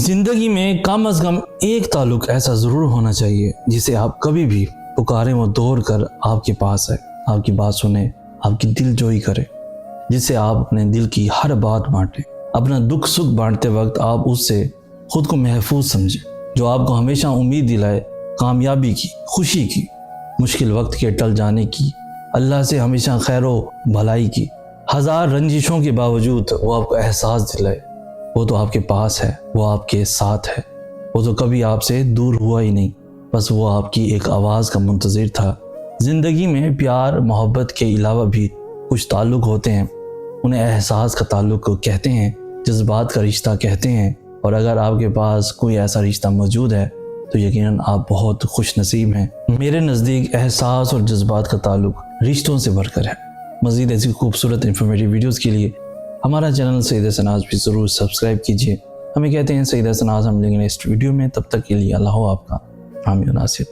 जिंदगी में कम अज कम एक ताल्लुक ऐसा ज़रूर होना चाहिए जिसे आप कभी भी पुकारें वो दौड़ कर आपके पास है, आपकी बात सुने, आपकी दिलजोई करे, जिससे आप अपने दिल की हर बात बांटें। अपना दुख सुख बांटते वक्त आप उससे खुद को महफूज समझें, जो आपको हमेशा उम्मीद दिलाए कामयाबी की, खुशी की, मुश्किल वक्त के टल जाने की, अल्लाह से हमेशा खैरो भलाई की। हज़ार रंजिशों के बावजूद वो आपको एहसास दिलाए वो तो आपके पास है, वो आपके साथ है, वो तो कभी आपसे दूर हुआ ही नहीं, बस वो आपकी एक आवाज़ का मुंतज़िर था। ज़िंदगी में प्यार मोहब्बत के अलावा भी कुछ ताल्लुक़ होते हैं, उन्हें एहसास का ताल्लुक़ कहते हैं, जज्बात का रिश्ता कहते हैं। और अगर आपके पास कोई ऐसा रिश्ता मौजूद है तो यकीनन आप बहुत खुश नसीब हैं। मेरे नज़दीक एहसास और जज्बात का ताल्लुक़ रिश्तों से बढ़कर है। मज़ीद ऐसी खूबसूरत इंफॉर्मेटिव वीडियोज़ के लिए हमारा चैनल सईद हसन आज भी ज़रूर सब्सक्राइब कीजिए। हमें कहते हैं सईद हसन आज, हम मिलेंगे नेक्स्ट वीडियो में। तब तक के लिए अल्लाह आपका हामी नासिर।